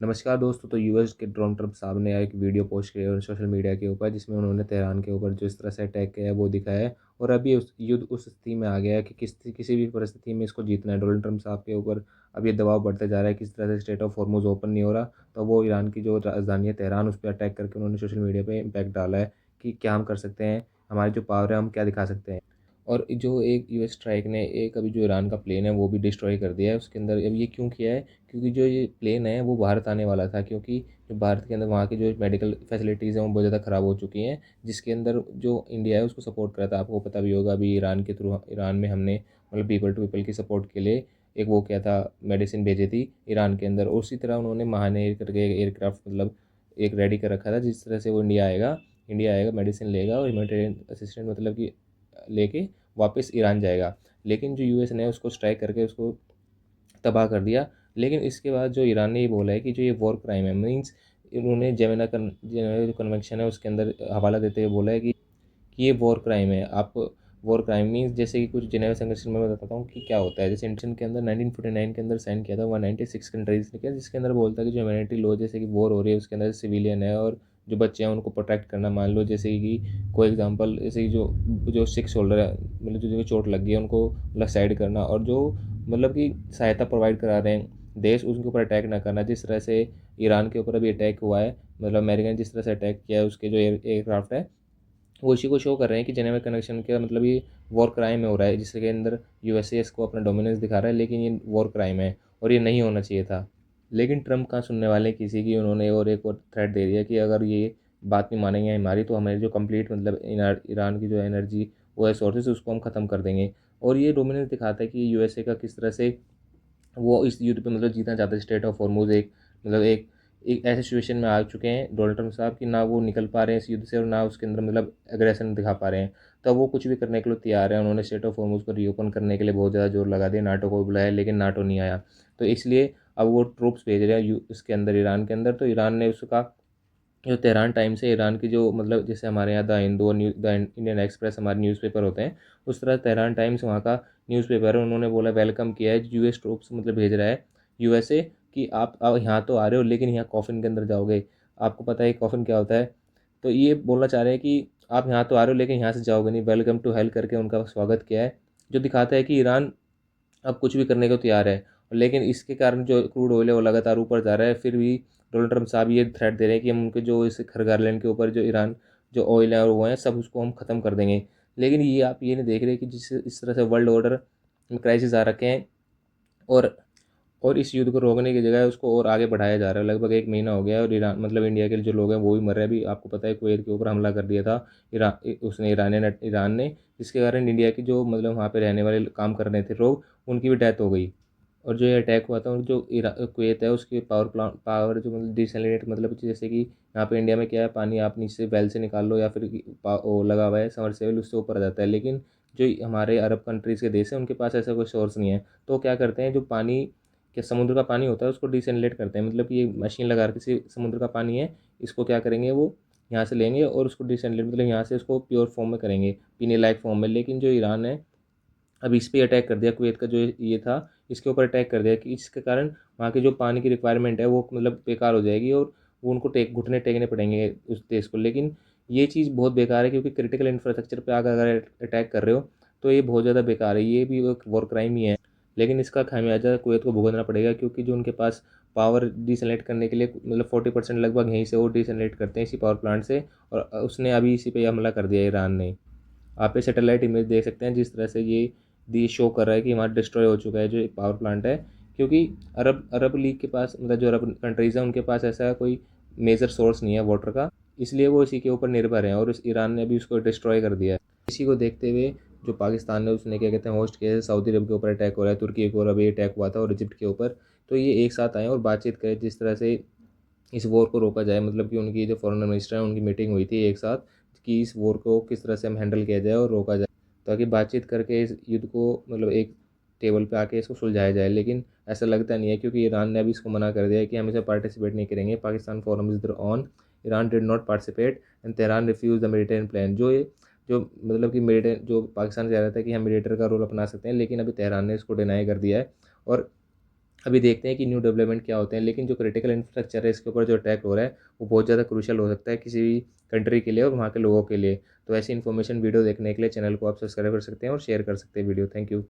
नमस्कार दोस्तों। तो यूएस के डोनाल्ड ट्रंप साहब ने एक वीडियो पोस्ट किया है सोशल मीडिया के ऊपर, जिसमें उन्होंने तेहरान के ऊपर जो इस तरह से अटैक किया है वो दिखाया है। और अभी उस युद्ध उस स्थिति में आ गया है कि किसी भी परिस्थिति में इसको जीतना है। डोनाल्ड ट्रंप साहब के ऊपर अब ये दबाव बढ़ते जा रहा है, किस तरह से स्टेट ऑफ हॉर्मुज ओपन नहीं हो रहा। तो वो ईरान की जो राजधानी है तेहरान, उस पर अटैक करके उन्होंने सोशल मीडिया पर इम्पैक्ट डाला है कि क्या हम कर सकते हैं, हमारी जो पावर है हम क्या दिखा सकते हैं। और जो एक यूएस स्ट्राइक ने एक अभी जो ईरान का प्लेन है वो भी डिस्ट्रॉय कर दिया है उसके अंदर। अब ये क्यों किया है? क्योंकि जो ये प्लेन है वो भारत आने वाला था, क्योंकि जो भारत के अंदर वहाँ की जो मेडिकल फैसिलिटीज़ हैं वो बहुत ज़्यादा ख़राब हो चुकी हैं, जिसके अंदर जो इंडिया है उसको सपोर्ट करा था। आपको पता भी होगा, अभी ईरान के थ्रू ईरान में हमने मतलब पीपल टू पीपल की सपोर्ट के लिए एक वो किया था, मेडिसिन भेजी थी ईरान के अंदर। और उसी तरह उन्होंने महान एयर करके एयरक्राफ्ट मतलब एक रेडी कर रखा था, जिस तरह से वो इंडिया आएगा मेडिसिन लेगा और ह्यूमैनिटेरियन असिस्टेंट मतलब कि लेके वापस ईरान जाएगा। लेकिन जो यूएस ने उसको स्ट्राइक करके उसको तबाह कर दिया। लेकिन इसके बाद जो ईरान ने ये बोला है कि जो ये वॉर क्राइम है, मीन्स उन्होंने जेनेवा जो कन्वेंशन है उसके अंदर हवाला देते हुए बोला है कि ये वॉर क्राइम है। आप वॉर क्राइम मीन्स जैसे कि कुछ जेनेवा कन्वेंशन में बताता हूँ कि क्या होता है। जैसे इंटरनेशन के अंदर 1949 के अंदर साइन किया था 196 कंट्रीज ने किया, जिसके अंदर बोलता है कि जो ह्यूमैनिटी लॉ जैसे कि वॉर हो रही है उसके अंदर सिविलियन है और जो बच्चे हैं उनको प्रोटेक्ट करना। मान लो जैसे कि कोई एग्जांपल, जैसे कि जो जो सिक शोल्डर है मतलब जो चोट लग गई है उनको मतलब साइड करना, और जो मतलब कि सहायता प्रोवाइड करा रहे हैं देश उनके ऊपर अटैक ना करना। जिस तरह से ईरान के ऊपर अभी अटैक हुआ है, मतलब अमेरिका ने जिस तरह से अटैक किया है उसके जो एयरक्राफ्ट है वो इसी को शो कर रहे हैं कि जेनेवा कन्वेंशन का मतलब ये वॉर क्राइम हो रहा है, जिसके अंदर यूएसए को अपना डोमिनेंस दिखा रहा है। लेकिन ये वॉर क्राइम है और ये नहीं होना चाहिए था। लेकिन ट्रम्प कहाँ सुनने वाले किसी की। उन्होंने और एक और थ्रेट दे दिया कि अगर ये बात नहीं मानेंगे हमारी तो हमारी जो कंप्लीट मतलब ईरान की जो एनर्जी वो है सोर्सेज उसको हम ख़त्म कर देंगे। और ये डोमिनेंस दिखाता है कि यूएसए का किस तरह से वो इस युद्ध पे मतलब जीतना चाहते हैं। स्टेट ऑफ हॉर्मुज़ एक मतलब एक ऐसे सिचुएशन में आ चुके हैं डोनाल्ड ट्रम्प साहब कि ना वो निकल पा रहे हैं इस युद्ध से और ना उसके अंदर मतलब एग्रेशन दिखा पा रहे हैं। तो वो कुछ भी करने के लिए तैयार है। उन्होंने स्टेट ऑफ हॉर्मुज़ को रीओपन करने के लिए बहुत ज़्यादा जोर लगा दिया, नाटो को बुलाया लेकिन नाटो नहीं आया। तो इसलिए अब वो ट्रूप्स भेज रहे हैं इसके अंदर ईरान के अंदर। तो ईरान ने उसका जो तेहरान टाइम्स है ईरान की जो मतलब जैसे हमारे यहाँ द हिंदू और द इंडियन एक्सप्रेस हमारे न्यूज़पेपर होते हैं, उस तरह तेहरान टाइम्स वहाँ का न्यूज़पेपर है। उन्होंने बोला वेलकम किया है यूएस ट्रूप्स मतलब भेज रहा है यूएसए कि आप यहाँ तो आ रहे हो लेकिन यहाँ कॉफिन के अंदर जाओगे। आपको पता है कॉफिन क्या होता है? तो ये बोलना चाह रहे हैं कि आप यहाँ तो आ रहे हो लेकिन यहाँ से जाओगे नहीं। वेलकम टू हेल करके उनका स्वागत किया है, जो दिखाता है कि ईरान अब कुछ भी करने को तैयार है। लेकिन इसके कारण जो क्रूड ऑयल है वो लगातार ऊपर जा रहा है। फिर भी डोनाल्ड ट्रम्प साहब ये थ्रेट दे रहे हैं कि हम उनके जो इस खरगारलैंड के ऊपर जो ईरान जो ऑयल है और वो है सब उसको हम ख़त्म कर देंगे। लेकिन ये आप ये नहीं देख रहे कि जिस इस तरह से वर्ल्ड ऑर्डर में क्राइसिस आ रखे हैं, और इस युद्ध को रोकने की जगह उसको और आगे बढ़ाया जा रहा है। लगभग एक महीना हो गया है और ईरान मतलब इंडिया के जो लोग हैं वो भी मर रहे हैं। अभी आपको पता है कुवैत के ऊपर हमला कर दिया था ईरान ने, जिसके कारण इंडिया की जो मतलब वहाँ पे रहने वाले काम कर रहे थे लोग उनकी भी डेथ हो गई। और जो ये अटैक हुआ था और जो कुवैत है उसकी पावर जो मतलब डिसैलिनेट मतलब जैसे कि यहाँ पे इंडिया में क्या है, पानी आप नीचे से वेल से निकाल लो या फिर वो लगा हुआ है समरसेबल उससे ऊपर आ जाता है। लेकिन जो हमारे अरब कंट्रीज़ के देश हैं उनके पास ऐसा कोई सोर्स नहीं है। तो क्या करते हैं, जो पानी कि समुद्र का पानी होता है उसको डिसैलिनेट करते हैं। मतलब कि ये मशीन लगा के किसी समुद्र का पानी है इसको क्या करेंगे, वो यहाँ से लेंगे और उसको डिसैलिनेट मतलब यहाँ से उसको प्योर फॉर्म में करेंगे, पीने लायक फॉर्म में। लेकिन जो ईरान है अब इस पे अटैक कर दिया, कुवैत का जो ये था इसके ऊपर अटैक कर दिया कि इसके कारण वहाँ की जो पानी की रिक्वायरमेंट है वो मतलब बेकार हो जाएगी और वो उनको घुटने टेकने पड़ेंगे उस देश को। लेकिन ये चीज़ बहुत बेकार है क्योंकि क्रिटिकल इंफ्रास्ट्रक्चर पे अगर अटैक कर रहे हो तो ये बहुत ज़्यादा बेकार है। ये भी एक वॉर क्राइम ही है। लेकिन इसका खामियाजा कुवैत को भुगतना पड़ेगा क्योंकि जो उनके पास पावर डिसैलिनेट करने के लिए मतलब 40% लगभग यहीं से वो डिसैलिनेट करते हैं इसी पावर प्लांट से। और उसने अभी इसी पे हमला कर दिया ईरान ने। आप ये सैटेलाइट इमेज देख सकते हैं जिस तरह से ये शो कर रहा है कि हमारा डिस्ट्रॉय हो चुका है जो पावर प्लांट है। क्योंकि अरब अरब लीग के पास मतलब जो अरब कंट्रीज़ हैं उनके पास ऐसा कोई मेजर सोर्स नहीं है वाटर का, इसलिए वो इसी के ऊपर निर्भर हैं और इस ईरान ने भी उसको डिस्ट्रॉय कर दिया है। इसी को देखते हुए जो पाकिस्तान ने उसने क्या कहते हैं होस्ट किया है, सऊदी अरब के ऊपर अटैक हो रहा है, तुर्की के ऊपर अभी अटैक हुआ था और इजिप्ट के ऊपर। तो ये एक साथ आए और बातचीत करें जिस तरह से इस वॉर को रोका जाए। मतलब कि उनकी जो फॉरेन मिनिस्टर है उनकी मीटिंग हुई थी एक साथ कि इस वॉर को किस तरह से हम हैंडल किया जाए और रोका जाए, ताकि बातचीत करके इस युद्ध को मतलब एक टेबल पे आके इसको सुलझाया जाए। लेकिन ऐसा लगता नहीं है क्योंकि ईरान ने अभी इसको मना कर दिया है कि हम इसे पार्टिसिपेट नहीं करेंगे। Pakistan forum is on, Iran did not participate and Tehran refuse the Mediterranean plan. जो मतलब कि मेडिटेरियन जो पाकिस्तान से कह रहा था कि हम मेडिटेटर का रोल अपना सकते हैं, लेकिन अभी तेहरान ने इसको डिनाई कर दिया है। और अभी देखते हैं कि न्यू डेवलपमेंट क्या होते हैं, लेकिन जो क्रिटिकल इंफ्रास्ट्रक्चर है इसके ऊपर जो अटैक हो रहा है वो बहुत ज़्यादा क्रूशियल हो सकता है किसी भी कंट्री के लिए और वहाँ के लोगों के लिए। तो ऐसी इन्फॉर्मेशन वीडियो देखने के लिए चैनल को आप सब्सक्राइब कर सकते हैं और शेयर कर सकते हैं वीडियो। Thank you.